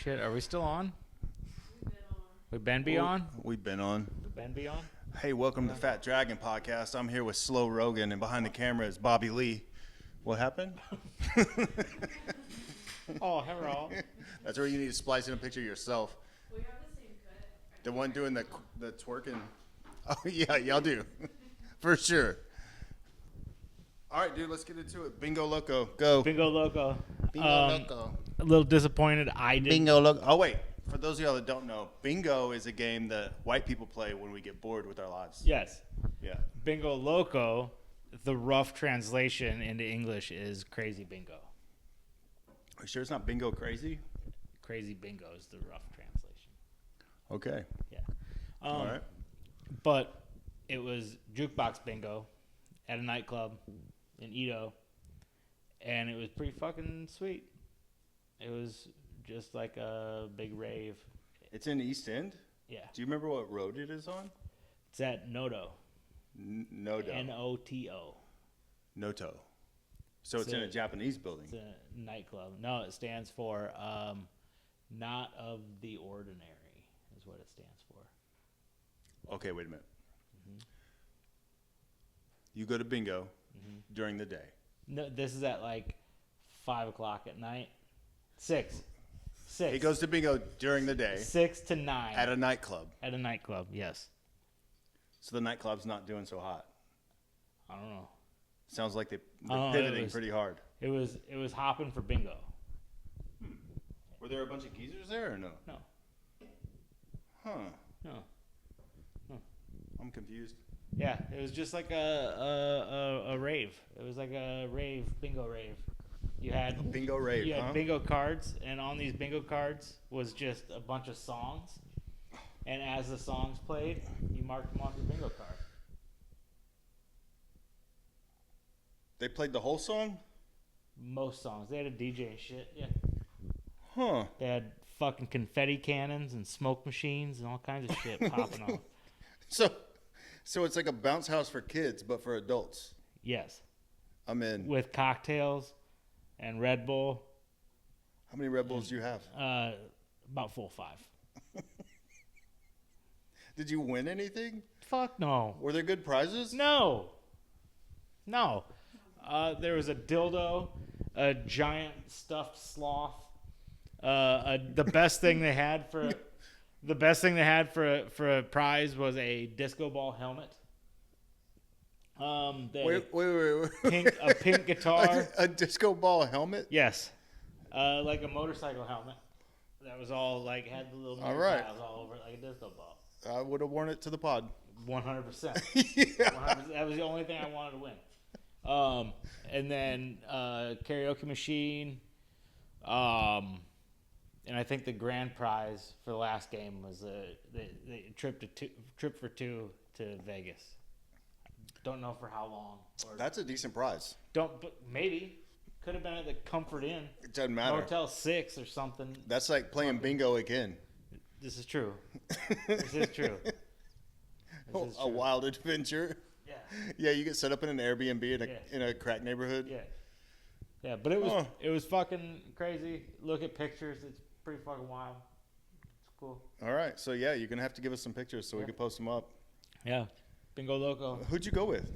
shit. Are we still on? We've been on. We've been on. We've been beyond. Hey, welcome to Fat Dragon Podcast. I'm here with Slow Rogan, and behind the camera is Bobby Lee. What happened? Oh, hello. That's where you need to splice in a picture of yourself. We have the same cut. The one doing the twerking. Oh, yeah, y'all do. For sure. All right, dude, let's get into it. Bingo Loco, go. Bingo Loco. Bingo Loco. A little disappointed. I didn't. Bingo Loco. Oh, wait. For those of y'all that don't know, bingo is a game that white people play when we get bored with our lives. Yes. Yeah. Bingo Loco, the rough translation into English is crazy bingo. Are you sure it's not bingo crazy? Crazy bingo is the rough translation. Okay. Yeah. All right. But it was jukebox bingo at a nightclub in Edo, and it was pretty fucking sweet. It was just like a big rave. It's in East End? Yeah. Do you remember what road it is on? It's at Noto. Noto. N-O-T-O. Noto. So it's in a Japanese building. It's a nightclub. No, it stands for Not of the Ordinary is what it stands for. Okay, wait a minute. Mm-hmm. You go to bingo during the day. No, this is at like 5 o'clock at night. 6. He goes to bingo during the day. 6 to 9. At a nightclub. At a nightclub, yes. So the nightclub's not doing so hot. I don't know. Sounds like they're pivoting pretty hard. It was hopping for bingo. Were there a bunch of geezers there or no? No. Huh. No. I'm confused. Yeah, it was just like a rave. It was like a rave, bingo rave. You had a bingo rave. You had bingo cards, and on these bingo cards was just a bunch of songs. And as the songs played, you marked them off your bingo card. They played the whole song? Most songs. They had a DJ and shit. Yeah. Huh. They had fucking confetti cannons and smoke machines and all kinds of shit popping off. So it's like a bounce house for kids, but for adults. Yes. I'm in. With cocktails and Red Bull. How many Red Bulls do you have? About 4 or 5. Did you win anything? Fuck no. Were there good prizes? No. There was a dildo, a giant stuffed sloth. The best thing they had for a prize was a disco ball helmet. Wait. A pink guitar. A disco ball helmet? Yes. Like a motorcycle helmet. That was all like had the little tiles all over it like a disco ball. I would have worn it to the pod. 100%. Yeah. 100%. That was the only thing I wanted to win. And then karaoke machine. And I think the grand prize for the last game was the trip for 2 to Vegas. Don't know for how long. That's a decent prize. But maybe could have been at the Comfort Inn. It doesn't matter. Motel 6 or something. That's like playing bingo again. This is true. This is true. A wild adventure. Yeah. Yeah, you get set up in an Airbnb in a crack neighborhood. Yeah. Yeah, but it was fucking crazy. Look at pictures. It's pretty fucking wild. It's cool. All right. So, yeah, you're going to have to give us some pictures so we can post them up. Yeah. Bingo Loco. Who'd you go with?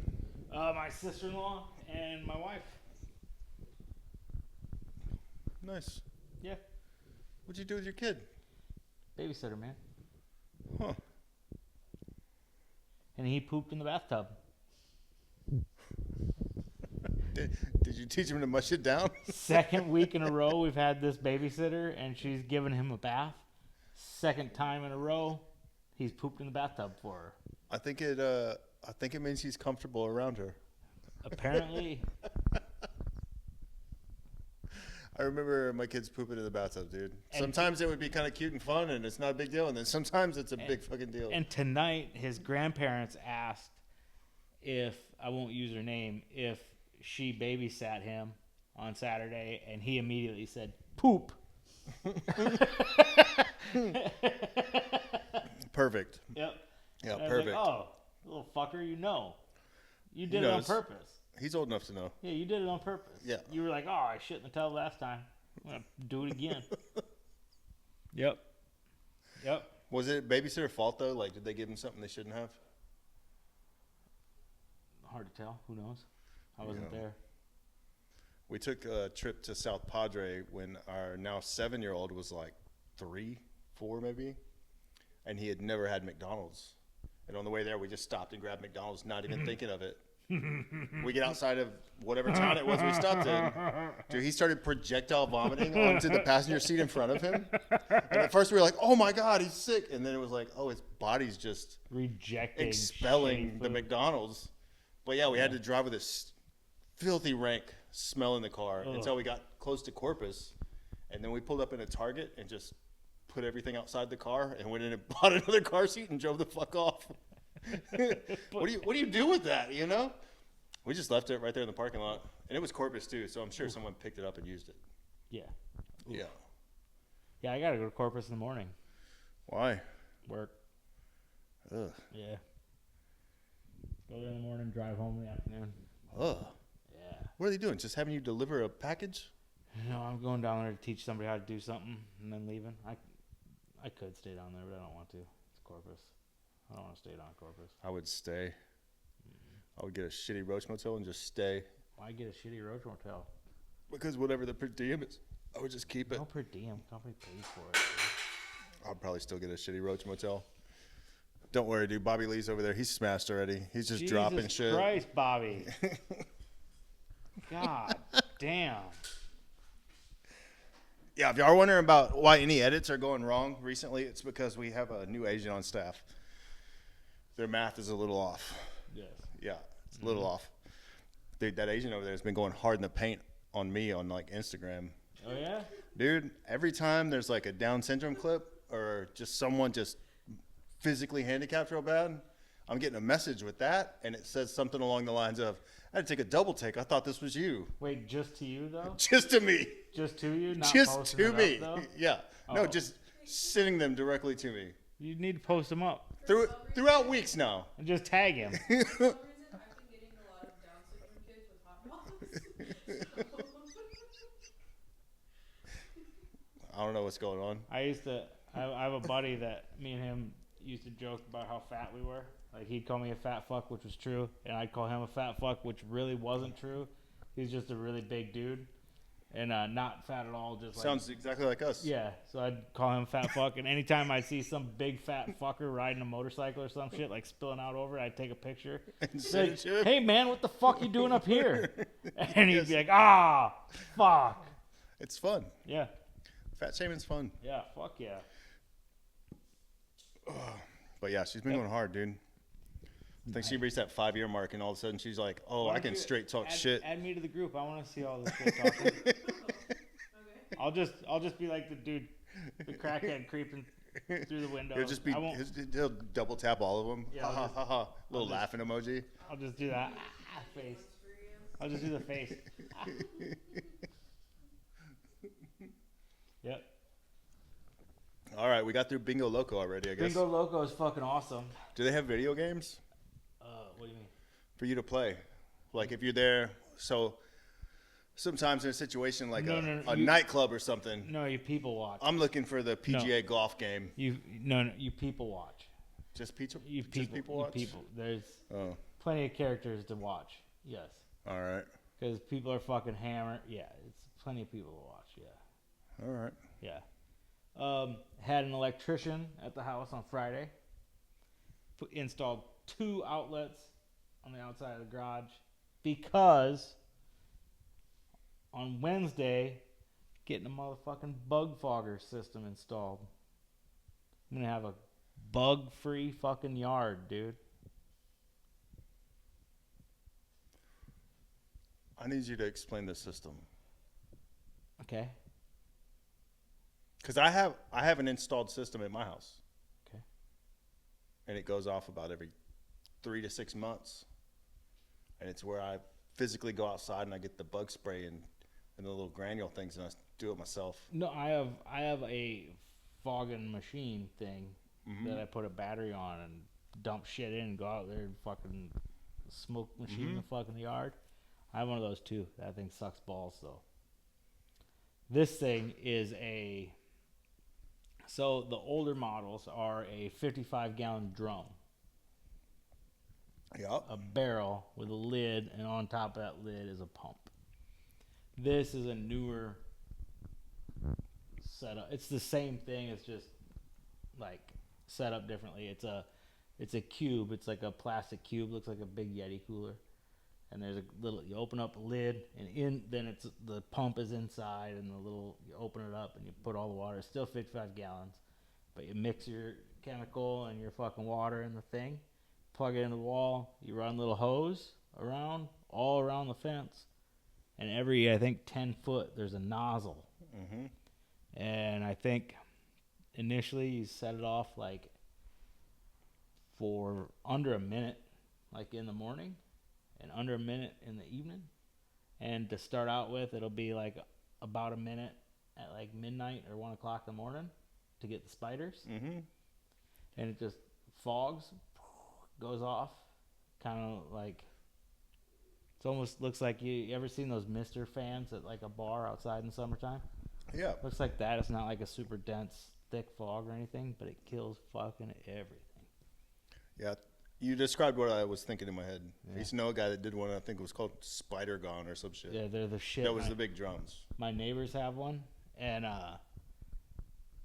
My sister-in-law and my wife. Nice. Yeah. What'd you do with your kid? Babysitter, man. Huh. And he pooped in the bathtub. Did you teach him to mush it down? Second week in a row we've had this babysitter, and she's given him a bath. Second time in a row, he's pooped in the bathtub for her. I think it means he's comfortable around her. Apparently. I remember my kids pooping in the bathtub, dude. Sometimes it would be kind of cute and fun, and it's not a big deal. And then sometimes it's a big fucking deal. And tonight, his grandparents asked if, I won't use her name, if she babysat him on Saturday, and he immediately said, poop. Perfect. Yep. Yeah, and perfect. Like, oh, little fucker, you know. You did it on purpose. He's old enough to know. Yeah, you did it on purpose. Yeah. You were like, oh, I shit in the tub last time. I'm going to do it again. Yep. Was it babysitter's fault though? Like, did they give him something they shouldn't have? Hard to tell. Who knows? I wasn't there. We took a trip to South Padre when our now 7-year-old was like 3, 4 maybe, and he had never had McDonald's. And on the way there, we just stopped and grabbed McDonald's, not even thinking of it. We get outside of whatever town it was we stopped in. Dude, he started projectile vomiting onto the passenger seat in front of him. And at first we were like, oh my God, he's sick. And then it was like, oh, his body's just rejecting, expelling the McDonald's. But yeah, we had to drive with this filthy rank smell in the car until we got close to Corpus. And then we pulled up in a Target and just put everything outside the car and went in and bought another car seat and drove the fuck off. What do you do with that, you know? We just left it right there in the parking lot. And it was Corpus too, so I'm sure someone picked it up and used it. Yeah. Yeah. Yeah, I gotta go to Corpus in the morning. Why? Work. Ugh. Yeah. Go there in the morning, drive home in the afternoon. Ugh. Yeah. What are they doing? Just having you deliver a package? No, I'm going down there to teach somebody how to do something and then leaving. I could stay down there, but I don't want to. It's Corpus. I don't want to stay down at Corpus. I would stay. I would get a shitty roach motel and just stay. Why get a shitty roach motel? Because whatever the per diem is, I would just keep it. No per diem. Company pays for it. Dude. I'd probably still get a shitty roach motel. Don't worry, dude. Bobby Lee's over there. He's smashed already. He's just dropping shit. Jesus Christ, Bobby. God damn. Yeah, if y'all are wondering about why any edits are going wrong recently, it's because we have a new Asian on staff. Their math is a little off. Yes. Yeah, it's a little off. Dude, that Asian over there has been going hard in the paint on me on like Instagram. Oh yeah? Dude, every time there's like a Down syndrome clip or just someone just physically handicapped real bad, I'm getting a message with that, and it says something along the lines of, I had to take a double take. I thought this was you. Wait, just to you though? Just to me. Just to you? Not Just posting to it me. up, though? Yeah. No, Oh. just sending them directly to me. You need to post them up Throughout weeks now. and just tag him. For some reason, I've been getting a lot of Down syndrome kids with hot dogs. I don't know what's going on. I have a buddy that me and him used to joke about how fat we were. Like he'd call me a fat fuck, which was true, and I'd call him a fat fuck, which really wasn't true. He's just a really big dude, and not fat at all. Just like, Sounds exactly like us. yeah. So I'd call him fat fuck, and anytime I'd see some big fat fucker riding a motorcycle or some shit like spilling out over it, I'd take a picture. And send Like, it to him. hey man, what the fuck you doing up here? And he'd be like, ah, fuck. It's fun. Yeah, Fat shaming's fun. yeah, fuck yeah. But yeah, she's been going hard, dude. I think she reached that 5-year mark, and all of a sudden she's like, "Oh, Why I don't can you straight talk shit." Add me to the group. I want to see all this shit talking. Okay. I'll just be like the dude, the crackhead creeping through the window. He'll just be, I won't. he'll double tap all of them. Yeah, Ha ha ha ha. Little just- laughing emoji. I'll just do that face. I'll just do the face. Yep. All right, we got through Bingo Loco already, I guess. Bingo Loco is fucking awesome. Do they have video games What do you mean? for you to play? Like if you're there, so sometimes in a situation like No, a you- nightclub or something, No, you people watch. I'm looking for the PGA golf game. You people watch. Just pizza? You Just people. people You watch? people. There's Oh, plenty of characters to watch. Yes. all right. Because people are fucking hammered. Yeah, it's plenty of people to watch. Yeah. All right. Yeah. Had an electrician at the house on Friday. Installed 2 outlets on the outside of the garage because on Wednesday, getting a motherfucking bug fogger system installed. I'm gonna have a bug-free fucking yard, dude. I need you to explain the system. Okay. Because I have an installed system in my house. Okay. And it goes off about every 3 to 6 months. And it's where I physically go outside and I get the bug spray and the little granule things and I do it myself. No, I have a fogging machine thing that I put a battery on and dump shit in and go out there and fucking smoke machine in the fucking yard. I have one of those too. That thing sucks balls though. This thing is a So the older models are a 55-gallon drum, Yep. a barrel with a lid, and on top of that lid is a pump. This is a newer setup. It's the same thing. It's just like set up differently. It's a cube. It's like a plastic cube. Looks like a big Yeti cooler. And there's a little. You open up a lid, and then it's the pump is inside, and you open it up, and you put all the water. It's still 55 gallons, but you mix your chemical and your fucking water in the thing, plug it in the wall. You run a little hose all around the fence, and every I think 10 foot there's a nozzle. Mm-hmm. And I think initially you set it off like for under a minute, like in the morning, and under a minute in the evening. And to start out with, it'll be like about a minute at like midnight or 1 o'clock in the morning to get the spiders. Mm-hmm. And it just fogs, goes off, kind of like, it almost looks like you ever seen those mister fans at like a bar outside in the summertime? Yeah. Looks like that. It's not like a super dense, thick fog or anything, but it kills fucking everything. Yeah. You described what I was thinking in my head. Yeah. I used to know a guy that did one. I think it was called Spider Gone or some shit. Yeah, they're the shit. That was the big drums. My neighbors have one, and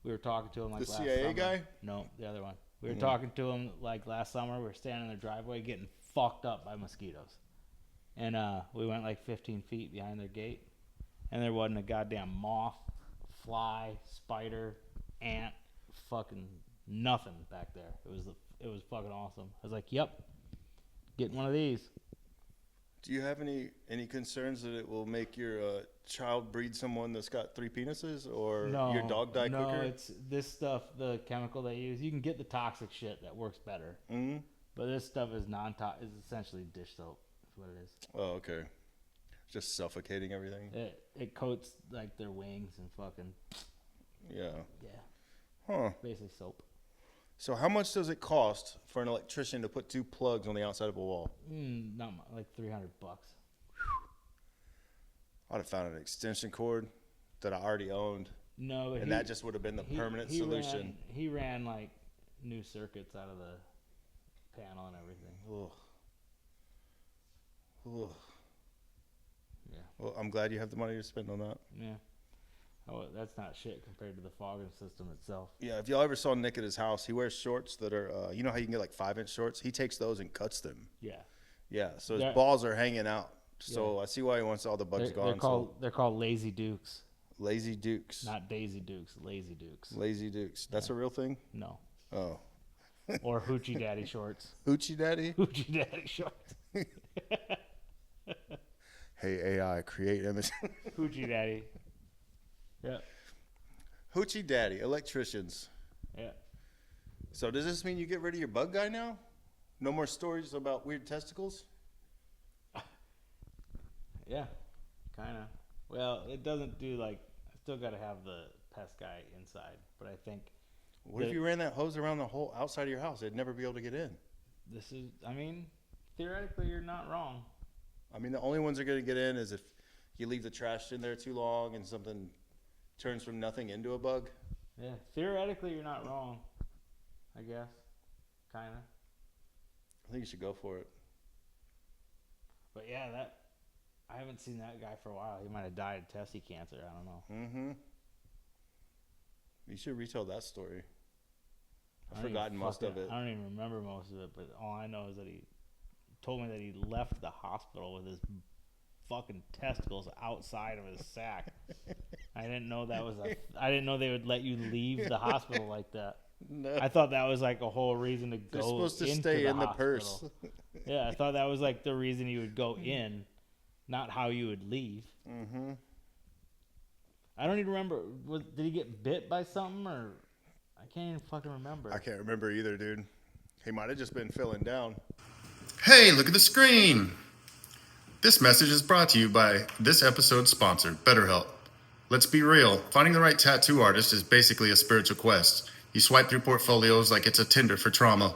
we were talking to him like The last CIA summer. guy? No, the other one. We were talking to him like last summer. We were standing in their driveway getting fucked up by mosquitoes. And we went like 15 feet behind their gate, and there wasn't a goddamn moth, fly, spider, ant, fucking nothing back there. It was fucking awesome. I was like, yep, getting one of these. Do you have any concerns that it will make your child breed someone that's got 3 penises, or your dog die quicker? No, it's this stuff, the chemical they use. You can get the toxic shit that works better. Mm-hmm. But this stuff is is essentially dish soap. That's what it is. Oh, okay. Just suffocating everything. It coats like their wings and fucking Yeah. yeah. Huh. Basically soap. So how much does it cost for an electrician to put 2 plugs on the outside of a wall? Not like $300. I'd have found an extension cord that I already owned, No, but and that just would have been the permanent solution. He ran like new circuits out of the panel and everything. Ugh. Ugh. Yeah. Well, I'm glad you have the money to spend on that. Yeah. Oh, that's not shit compared to the fogging system itself. Yeah, if y'all ever saw Nick at his house, he wears shorts that are, you know how you can get like 5-inch shorts? He takes those and cuts them. Yeah. Yeah, so his Yeah. balls are hanging out. So Yeah. I see why he wants all the bugs gone. They're called Lazy Dukes. Lazy Dukes. Not Daisy Dukes, Lazy Dukes. Lazy Dukes. That's a real thing? No. Oh. Or Hoochie Daddy shorts. Hoochie Daddy? Hoochie Daddy shorts. Hey, AI, create image. Hoochie Daddy. Yeah. Hoochie Daddy, electricians. Yeah. So does this mean you get rid of your bug guy now? No more stories about weird testicles? Yeah. Kind of. Well, it doesn't do like, I still got to have the pest guy inside, but I think What if you ran that hose around the whole outside of your house? They'd never be able to get in. this is, I mean, theoretically you're not wrong. I mean, the only ones that are going to get in is if you leave the trash in there too long and something turns from nothing into a bug. Yeah. Theoretically you're not wrong. I guess. Kind of. I think you should go for it. But yeah, I haven't seen that guy for a while. He might have died of testy cancer. I don't know. Mm-hmm. You should retell that story. I've I don't forgotten even most of fucking- it. I don't even remember most of it, but all I know is that he told me that he left the hospital with his fucking testicles outside of his sack. I didn't know that was I didn't know they would let you leave the hospital like that. No. I thought that was like a whole reason to go. They're supposed to into stay the in the hospital. purse. Yeah, I thought that was like the reason you would go in, not how you would leave. Mm-hmm. I don't even remember. Did he get bit by something, or I can't even fucking remember. I can't remember either, dude. He might have just been filling down. Hey, look at the screen! This message is brought to you by this episode's sponsor, BetterHelp. Let's be real, finding the right tattoo artist is basically a spiritual quest. You swipe through portfolios like it's a Tinder for trauma.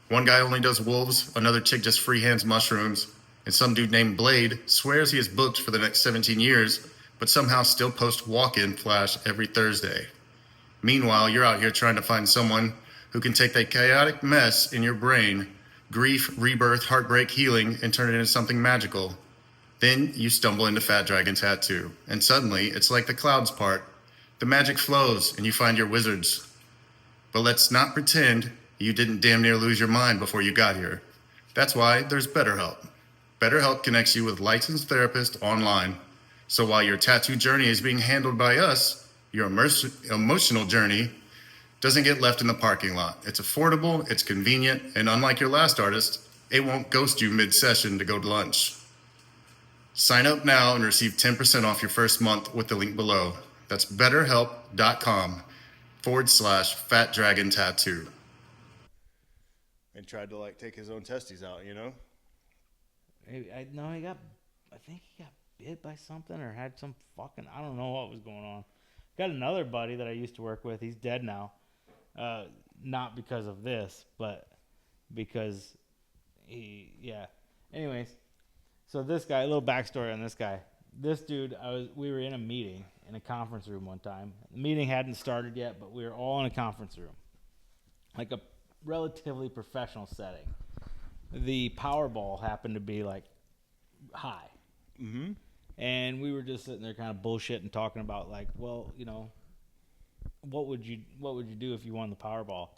One guy only does wolves, another chick just freehands mushrooms, and some dude named Blade swears he is booked for the next 17 years, but somehow still posts walk-in flash every Thursday. Meanwhile, you're out here trying to find someone who can take that chaotic mess in your brain, grief, rebirth, heartbreak, healing, and turn it into something magical. Then you stumble into Fat Dragon Tattoo, and suddenly it's like the clouds part. The magic flows, and you find your wizards. But let's not pretend you didn't damn near lose your mind before you got here. That's why there's BetterHelp. BetterHelp connects you with licensed therapists online. So while your tattoo journey is being handled by us, your emotional journey doesn't get left in the parking lot. It's affordable, it's convenient, and unlike your last artist, it won't ghost you mid-session to go to lunch. Sign up now and receive 10% off your first month with the link below. That's betterhelp.com/Fat Dragon Tattoo. And tried to like take his own testes out, you know? I think he got bit by something or had some fucking, I don't know what was going on. Got another buddy that I used to work with. He's dead now. Not because of this, but because Anyways, so this guy, a little backstory on this guy. This dude, we were in a meeting in a conference room one time. The meeting hadn't started yet, but we were all in a conference room. Like a relatively professional setting. The Powerball happened to be like high. Mm-hmm. And we were just sitting there kind of bullshitting, talking about like, well, you know, what would you do if you won the Powerball?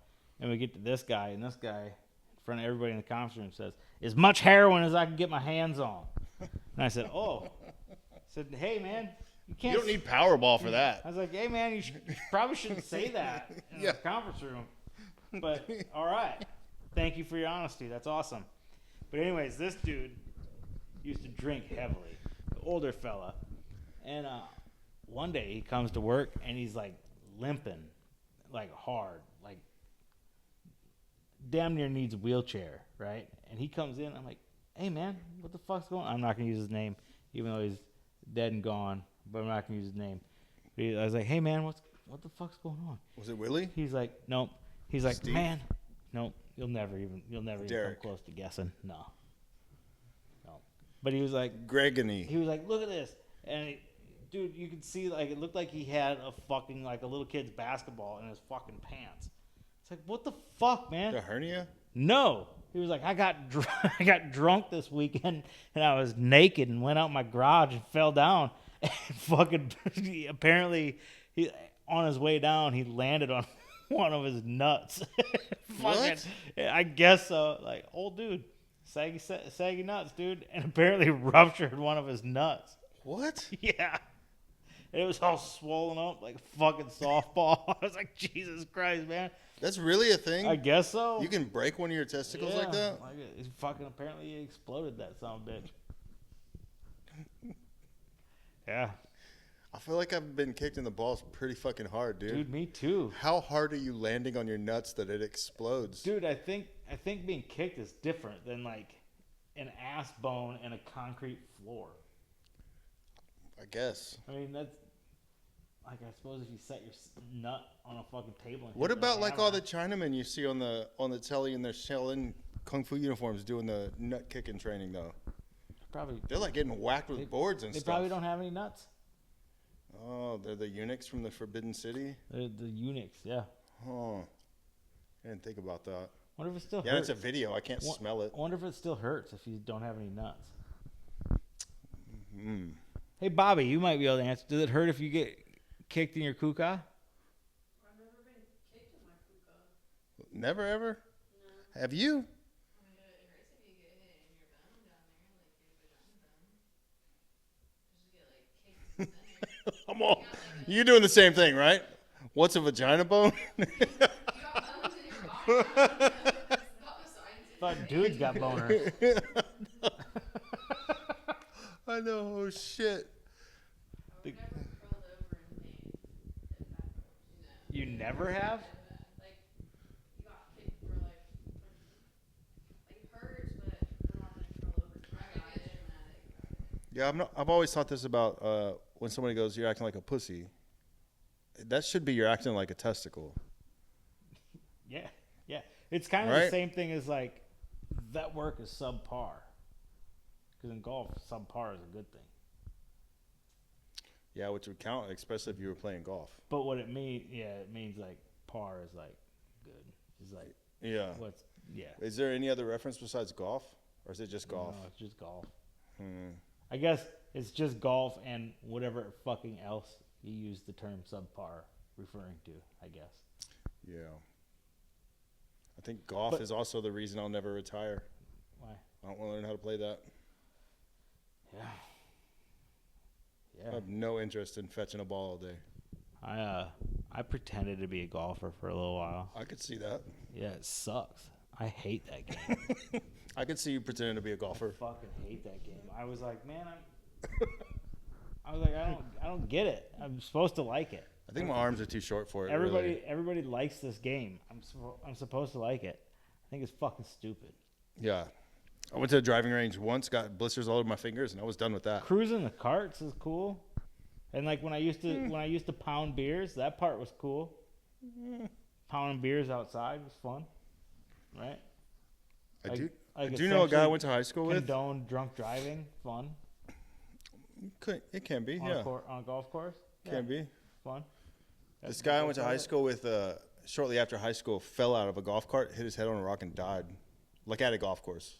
And we get to this guy, and this guy, in front of everybody in the conference room, says, "As much heroin as I can get my hands on." And I said, "Oh." I said, "Hey, man, you can't." You don't need Powerball for that. I was like, "Hey, man, you probably shouldn't say that in a conference room." But all right, thank you for your honesty. That's awesome. But anyways, this dude used to drink heavily, the older fella, and one day he comes to work and he's like limping, like hard, like damn near needs a wheelchair, right? And he comes in. I'm like, "Hey, man, what the fuck's going on?" I'm not gonna use his name, even though he's dead and gone. But I'm not gonna use his name. I was like, "Hey, man, what the fuck's going on?" Was it Willie? He's like, "Nope." He's like, Steve? "Man, nope. You'll never even Derek. come close to guessing." No. But he was like, Gregory. he was like, "Look at this," and dude, you could see like it looked like he had a fucking like a little kid's basketball in his fucking pants. It's like, what the fuck, man? The hernia? No. He was like, I got drunk this weekend and I was naked and went out my garage and fell down and fucking apparently he on his way down he landed on one of his nuts. What? I guess so. Like, old dude, saggy nuts, dude, and apparently ruptured one of his nuts. What? Yeah. And it was all swollen up like a fucking softball. I was like, Jesus Christ, man. That's really a thing? I guess so. You can break one of your testicles like that? Like it fucking apparently he exploded that son of a bitch. Yeah. I feel like I've been kicked in the balls pretty fucking hard, dude. Dude, me too. How hard are you landing on your nuts that it explodes? Dude, I think being kicked is different than like an ass bone and a concrete floor. I guess. I mean, that's like, I suppose if you set your nut on a fucking table. And What hit about the like hammer. all the Chinamen you see on the telly in their Shaolin Kung Fu uniforms doing the nut kicking training though? Probably They're like getting whacked with boards and they stuff. probably don't have any nuts. Oh, they're the eunuchs from the Forbidden City? They're the eunuchs, yeah. Oh. I didn't think about that. Wonder if it still Yeah, hurts. it's a video. I can't smell it. I wonder if it still hurts if you don't have any nuts. Mm. Hey, Bobby, you might be able to answer. Does it hurt if you get kicked in your kuka? I've never been kicked in my puka. Never ever? No. Have you? I mean, it hurts if you get hit in your bone down there, like your vagina bone. Just get like kicked in the center. I'm all, you doing the same thing, right? What's a vagina bone? You got bones in your body. It's not the science. Thought dudes got boners. I know. Oh, shit. I've never curled over in pain. You never have? Like, you got kicked for like it hurts, but I'm not gonna curl over. I got it. Yeah, I've always thought this about when somebody goes, "You're acting like a pussy." That should be you're acting like a testicle. Yeah. It's kind of Right? the same thing as like that work is subpar. Because in golf, subpar is a good thing. Yeah, which would count, especially if you were playing golf. But what it means like par is like good. It's like Yeah. what's Is there any other reference besides golf, or is it just golf? No, it's just golf. Hmm. I guess it's just golf and whatever fucking else you use the term subpar referring to. I guess. Yeah. I think golf But- is also the reason I'll never retire. Why? I don't want to learn how to play that. Yeah. I Yeah. have no interest in fetching a ball all day. I pretended to be a golfer for a little while. I could see that. Yeah, it sucks. I hate that game. I could see you pretending to be a golfer. I fucking hate that game. I was like, man, I don't get it. I'm supposed to like it. I think my arms are too short for it. really. Everybody likes this game. I'm supposed to like it. I think it's fucking stupid. Yeah. I went to a driving range once, got blisters all over my fingers, and I was done with that. Cruising the carts is cool. And like when I used to pound beers, that part was cool. Pounding beers outside was fun, right? I Like- do. like I do know a guy I essentially went to high school with. Condone drunk driving, fun. It can be, On, yeah. on a golf course, Can be. fun. This guy I went to high school with, shortly after high school, fell out of a golf cart, hit his head on a rock, and died. Like at a golf course.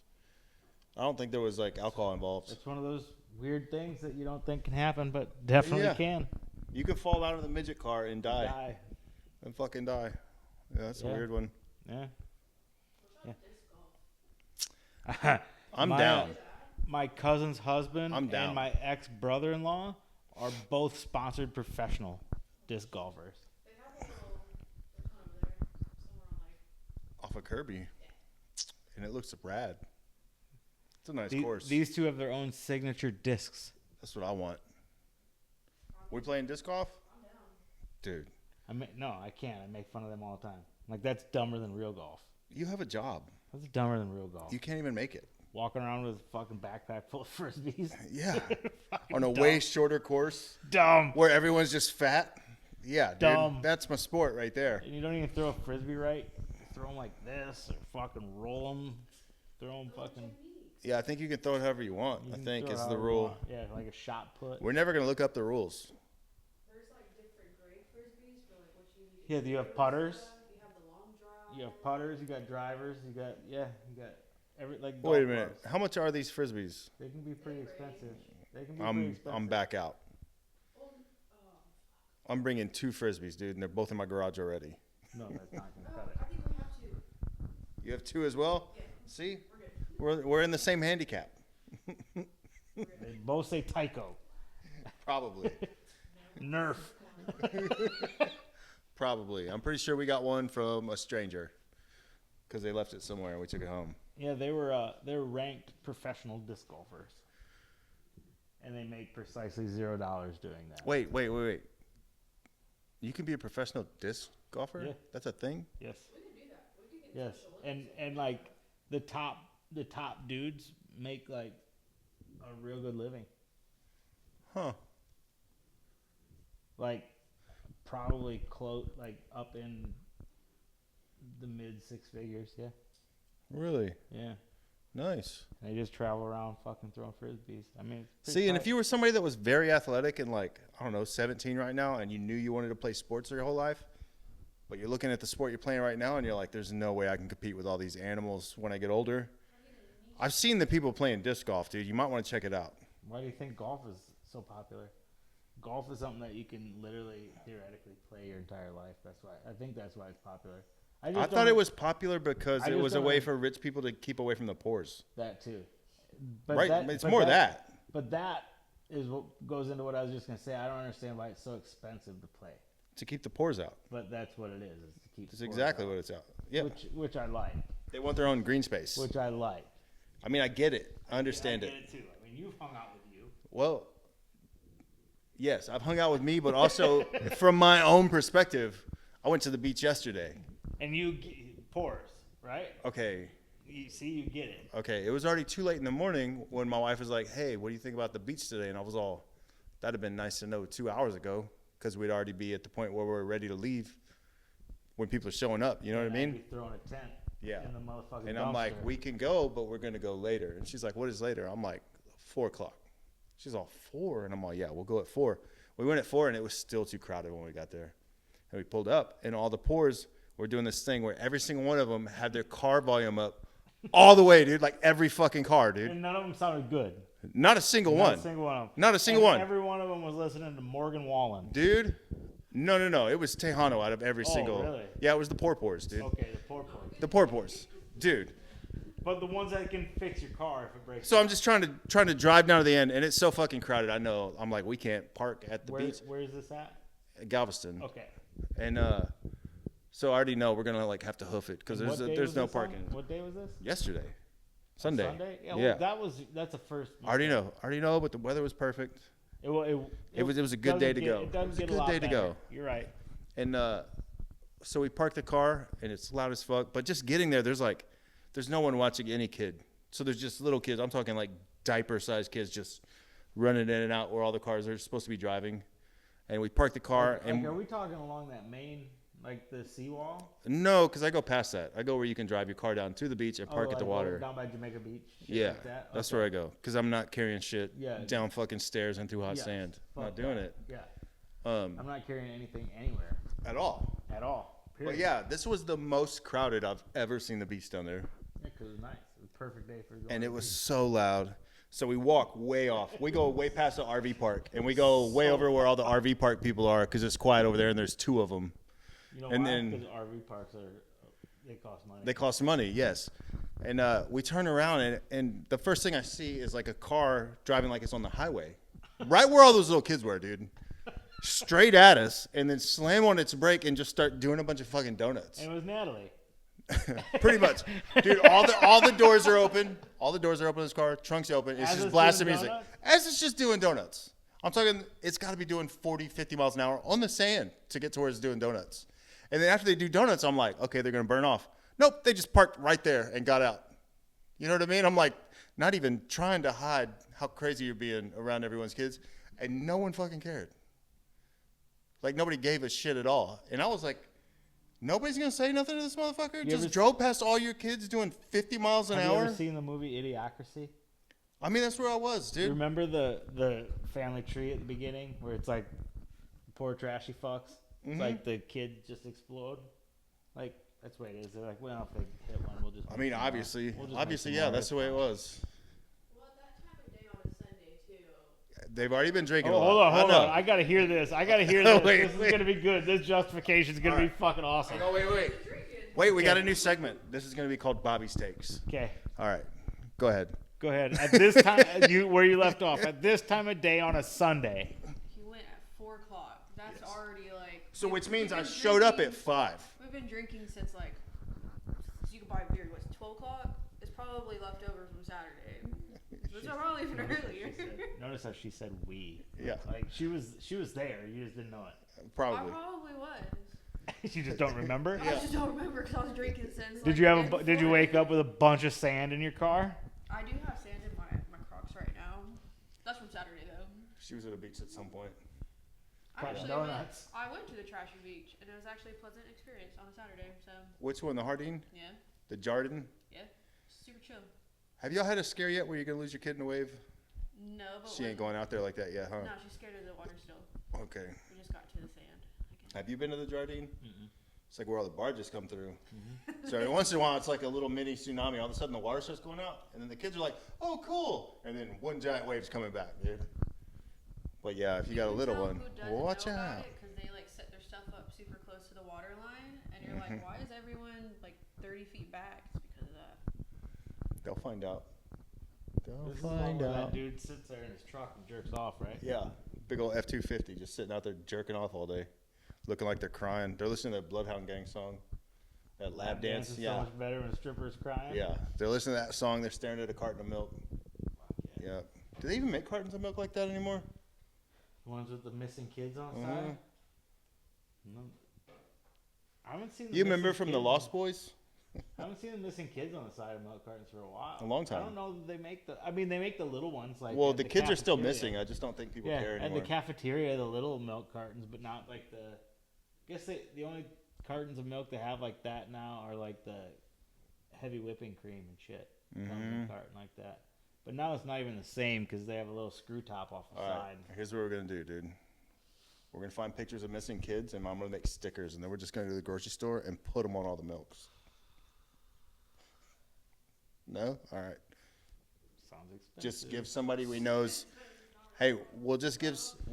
I don't think there was like alcohol involved. It's one of those weird things that you don't think can happen, but definitely Yeah. can. You could fall out of the midget car and die. And fucking die. Yeah, that's a Yeah. weird one. Yeah. I'm My- down. My cousin's husband I'm down. and my ex-brother-in-law are both sponsored professional disc golfers. They have a little ton over there, somewhere on like. Off of Kirby. And it looks rad. It's a nice The- course. These two have their own signature discs. That's what I want. We playing disc golf? I'm down. Dude, No, I can't. I make fun of them all the time. Like, that's dumber than real golf. you have a job. That's dumber than real golf. You can't even make it. Walking around with a fucking backpack full of frisbees. Yeah. Fucking On a dumb. way shorter course Dumb. where everyone's just fat. Yeah, dude. Dumb. That's my sport right there. And you don't even throw a frisbee right. You throw them like this or fucking roll them. Throw them fucking. Yeah, I think you can throw it however you want. you I can think throw it is the however you rule. want. Yeah, like a shot put. We're never going to look up the rules. There's like different grade frisbees for like what you need to Yeah, do you have do. putters? You have the long draw. You have putters, you got drivers, you got every like. Wait a golf minute. clubs. How much are these frisbees? They can be pretty expensive. They can be pretty I'm expensive. back out. Oh, I'm bringing 2 frisbees, dude, and they're both in my garage already. No, that's not gonna oh, cut it. I think we have to. You have 2 as well? Yeah. See? We're good. We're in the same handicap. They both say Tyco. Probably. Nerf. Probably. I'm pretty sure we got one from a stranger because they left it somewhere and we took it home. Yeah, they were ranked professional disc golfers, and they make precisely $0 doing that. Wait. You can be a professional disc golfer? Yeah. That's a thing? Yes. We can do that. We can get Yes. And like the top dudes make like a real good living. Huh. Like probably close like up in the mid 6 figures. Yeah. Really? Yeah. Nice. And they just travel around fucking throwing frisbees. I mean, it's See, pretty and if tight. you were somebody that was very athletic and like, I don't know, 17 right now and you knew you wanted to play sports your whole life, but you're looking at the sport you're playing right now and you're like, there's no way I can compete with all these animals when I get older. I've seen the people playing disc golf, dude. You might want to check it out. Why do you think golf is so popular? Golf is something that you can literally theoretically play your entire life. That's why it's popular. I just thought don't- it was popular because I it just was a don't way under- for rich people to keep away from the poors. that too. Right? It's more that. But that is what goes into what I was just gonna say. I don't understand why it's so expensive to play. To keep the pores out. But that's what it is to keep. That's the board exactly out. what it's out. Yeah. Which I like. They want their own green space. Which I like. I mean, I get it. I understand I it. get it too. I mean, you've hung out with you. Well, yes, I've hung out with me, but also from my own perspective, I went to the beach yesterday. And you pores, right? Okay. You see, you get it. Okay. It was already too late in the morning when my wife was like, hey, what do you think about the beach today? And I was all, that'd have been nice to know 2 hours ago because we'd already be at the point where we're ready to leave when people are showing up. You know what I I'd mean? be throwing a tent. Yeah. In the motherfucking And I'm like, dumpster. we can go, but we're going to go later. And she's like, what is later? I'm like, 4 o'clock. She's all, 4? And I'm like, yeah, we'll go at 4. We went at 4, and it was still too crowded when we got there. And we pulled up, and all the pours were doing this thing where every single one of them had their car volume up all the way, dude. Like every fucking car, dude. And none of them sounded good. Not a single Not one. a single one of them. Not a single And one. Every one of them was listening to Morgan Wallen. Dude. No. It was Tejano out of every single. Really? Yeah, it was the pours, dude. Okay, the pours. The pours. Dude. But the ones that can fix your car if it breaks. So I'm just trying to drive down to the end, and it's so fucking crowded. I know. I'm like, we can't park at the beach. Where is this at? Galveston. Okay. And so I already know we're gonna like have to hoof it because there's no parking. What day was this? Yesterday, Sunday. Sunday? Yeah. Yeah. Well, that's a first. I already know, but the weather was perfect. It was a good day to go. It doesn't get a good day to go. You're right. And so we parked the car, and it's loud as fuck. But just getting there, there's no one watching any kid. So there's just little kids. I'm talking like diaper-sized kids just running in and out where all the cars are supposed to be driving. And we parked the car. Are we talking along that main, like the seawall? No, because I go past that. I go where you can drive your car down to the beach and park at the like water. down by Jamaica Beach? Yeah, like that? that's where I go. Because I'm not carrying shit Yeah. down fucking stairs and through hot sand. I'm not doing it. Yeah. I'm not carrying anything anywhere. At all. At all. Period. But yeah, this was the most crowded I've ever seen the beach down there. Yeah, because it was nice. It was a perfect day for going. And it was so loud. So we walk way off. We go way past the RV park, and we go way over where all the RV park people are because it's quiet over there, and there's 2 of them. You know and why? then Because RV parks they cost money. They cost money, yes. And we turn around, and the first thing I see is like a car driving like it's on the highway, right where all those little kids were, dude. Straight at us, and then slam on its brake and just start doing a bunch of fucking donuts. And it was Natalie. Pretty much, dude. All the doors are open. All the doors are open in this car. Trunk's open. It's As just it's blasting doing music. donuts? As it's just doing donuts. I'm talking. It's got to be doing 40, 50 miles an hour on the sand to get to where it's doing donuts. And then after they do donuts, I'm like, okay, they're gonna burn off. Nope, they just parked right there and got out. You know what I mean? I'm like, not even trying to hide how crazy you're being around everyone's kids, and no one fucking cared. Like nobody gave a shit at all. And I was like, nobody's gonna say nothing to this motherfucker. Just drove past all your kids doing 50 miles an hour. Have you ever seen the movie Idiocracy? I mean, that's where I was, dude. Remember the family tree at the beginning where it's like poor trashy fucks? It's like the kid just explode. Like that's the way it is. They're like, well, if they hit one, we'll just. I mean, obviously, yeah, yeah, that's the way it was. Well, at that time of day on a Sunday too. They've already been drinking a Oh, lot. hold on. I gotta hear this. This Wait. is gonna be good. This justification is gonna be fucking awesome. Oh, wait, we got a new segment. This is gonna be called Bobby's Takes. Okay, All right, go ahead. go ahead. At this time, where you left off. At this time of day on a Sunday. He went at 4 o'clock. That's already like. So which means I showed up at 5. We've been drinking since like. So you could buy beer. What's 12 o'clock? It's probably left over from Saturday. Those are probably even earlier. Notice how she said we. Yeah. Like she was there. You just didn't know it. I Probably. probably was. You just don't remember. I just don't remember because I was drinking since. Did you have did you wake up with a bunch of sand in your car? I do have sand in my Crocs right now. That's from Saturday though. She was at a beach at some point. Crushing Actually, donuts. I went to the trashy beach and it was actually a pleasant experience on a Saturday. So Which one, the Hardin? yeah, The Jardin? yeah, super chill. Have y'all had a scare yet where you're gonna lose your kid in a wave? No, but She ain't going out there like that yet, huh? No, she's scared of the water still. Okay. We just got to the sand. Have you been to the Jardine? It's like where all the barges come through. So every once in a while, it's like a little mini tsunami. All of a sudden, the water starts going out, and then the kids are like, "Oh, cool!" And then one giant wave's coming back, dude. But yeah, if you got a little one, watch out. Because they like set their stuff up super close to the water line, and you're like, why is everyone like 30 feet back? It's because of that. They'll find out. They'll This is the one find where out. that dude sits there in his truck and jerks off, right? Yeah, big old F-250 just sitting out there jerking off all day, looking like they're crying. They're listening to that Bloodhound Gang song, that lap dance. is Yeah, so much better when a stripper's crying. yeah. They're listening to that song. They're staring at a carton of milk. Yeah. Do they even make cartons of milk like that anymore? The ones with the missing kids on the Mhm. side. No. I haven't seen. You remember from the Lost Boys? I haven't seen the missing kids on the side of milk cartons for a while. A long time. I don't know that they make the. I mean, they make the little ones like. Well, at the kids are still cafeteria. missing. I just don't think people Yeah, care at anymore. the cafeteria, the little milk cartons, but not like the. I guess the only cartons of milk they have like that now are like the heavy whipping cream and shit. Comes in a carton like that. But now it's not even the same because they have a little screw top off the All side. right, here's what we're gonna do, dude. We're going to find pictures of missing kids, and I'm going to make stickers, and then we're just going to go to the grocery store and put them on all the milks. No? All right. Sounds expensive. Just give somebody we knows. Hey, we'll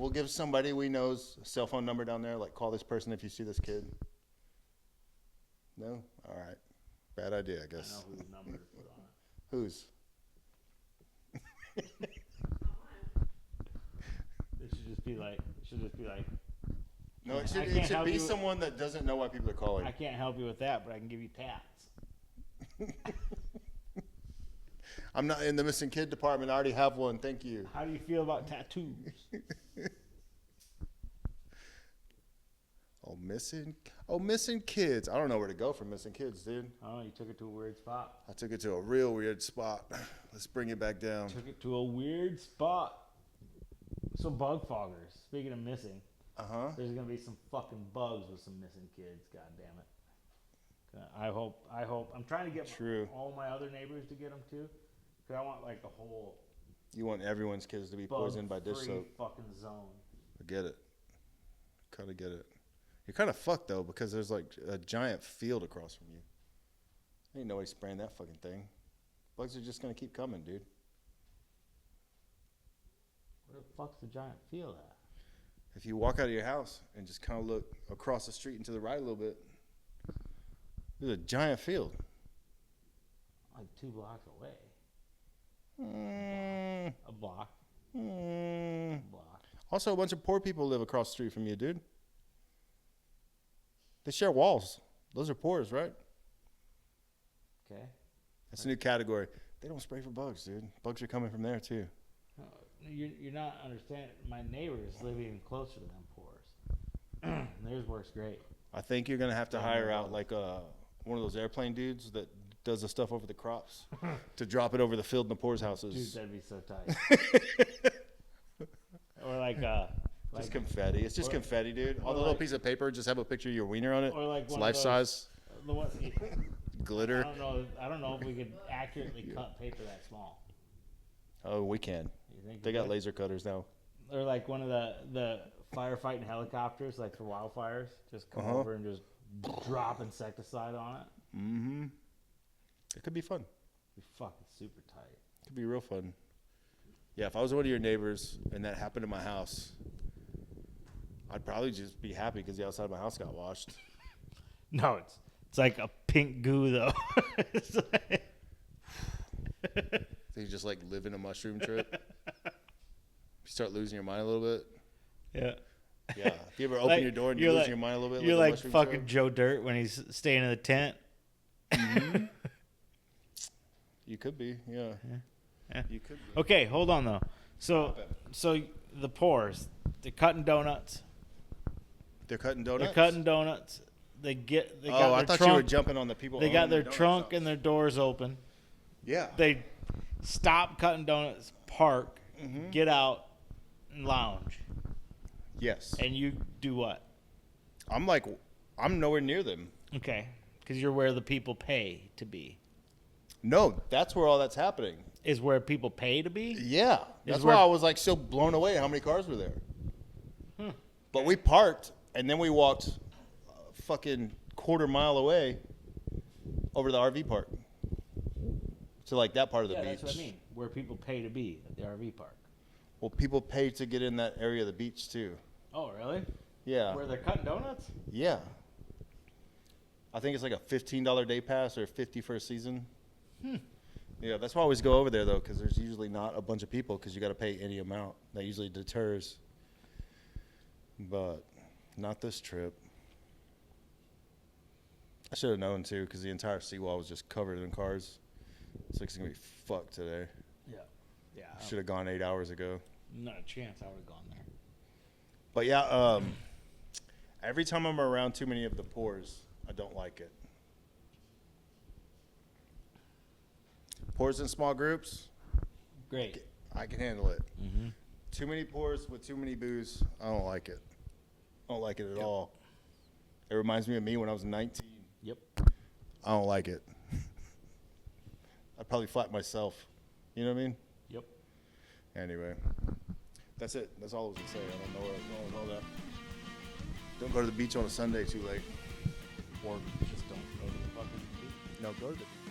give somebody we knows a cell phone number down there. Like, call this person if you see this kid. No? All right. Bad idea, I guess. I know whose number to put on it. Whose? It should just be like. No, it I should can't help be you- someone that doesn't know why people are calling. I can't help you with that, but I can give you tats. I'm not in the missing kid department. I already have one. Thank you. How do you feel about tattoos? Missing kids. I don't know where to go for missing kids, dude. Oh, you took it to a weird spot. I took it to a real weird spot. Let's bring it back down. Took it to a weird spot. So bug foggers. Speaking of missing, there's gonna be some fucking bugs with some missing kids. God damn it. I hope. I'm trying to get all my other neighbors to get them too, because I want like the whole. You want everyone's kids to be poisoned by dish soap. Fucking zone. I get it. Kind of get it. You're kind of fucked though, because there's like a giant field across from you. Ain't nobody spraying that fucking thing. Bugs are just gonna keep coming, dude. Where the fuck's the giant field at? If you walk out of your house and just kind of look across the street and to the right a little bit, there's a giant field. Like 2 blocks away. Mm, A block. mm. A block. Also, a bunch of poor people live across the street from you, dude. They share walls. Those are poors, right? Okay. That's a new category. They don't spray for bugs, dude. Bugs are coming from there, too. No, you're not understanding. My neighbors live even closer to them pores. Theirs works great. I think you're going to have to hire out like one of those airplane dudes that does the stuff over the crops to drop it over the field in the poors houses. Dude, that'd be so tight. Or like just confetti. It's just confetti, dude. On the little piece of paper, just have a picture of your wiener on it. Or like it's one life of those, size. The one, Glitter. I don't know if we could accurately cut paper that small. Oh, we can. You think They we got could? laser cutters now. Or like one of the firefighting helicopters, like for wildfires, just come over and just drop insecticide on it. Mm-hmm. It could be fun. Be fucking super tight. It could be real fun. Yeah, if I was one of your neighbors and that happened in my house, I'd probably just be happy because the outside of my house got washed. No, it's like a pink goo though. It's like So you just like live in a mushroom trip. You start losing your mind a little bit. yeah. Yeah. If you ever open Like, your door and you're you lose like- your mind a little bit, You're a like mushroom fucking trip, Joe Dirt when he's staying in the tent. you could be. Yeah. Yeah. You could be. Okay, hold on though. So the pores, they're cutting donuts. They're cutting donuts. They're cutting donuts. They got Oh, their I thought trunk. you were jumping on the people. They got owning their the donut trunk shops. and their doors open. Yeah. They stop cutting donuts, park, get out, and lounge. Yes. And you do what? I'm nowhere near them. Okay, because you're where the people pay to be. No, that's where all that's happening. Is where people pay to be? Yeah. That's where- why I was like so blown away how many cars were there. But we parked and then we walked a fucking quarter mile away over to the RV park. To like that part of the beach. That's what I mean. Where people pay to be at the RV park. Well, people pay to get in that area of the beach too. Oh, really? Yeah. Where they're cutting donuts? Yeah. I think it's like a $15 day pass or $50 for a season. Yeah, that's why I always go over there though, because there's usually not a bunch of people because you got to pay any amount. That usually deters. But not this trip. I should have known too, because the entire seawall was just covered in cars. It's like it's gonna be fucked today. Yeah. Yeah. Should have gone 8 hours ago. Not a chance I would have gone there. But yeah, every time I'm around too many of the pores, I don't like it. Pores in small groups, Great. I can handle it. Mm-hmm. Too many pores with too many booze, I don't like it. I don't like it at all. It reminds me of me when I was 19. Yep. I don't like it. I'd probably flat myself. You know what I mean? Yep. Anyway, that's it. That's all I was gonna say. I don't know that. Don't go to the beach on a Sunday too late. Or just don't go to the fucking beach. No, go to the beach.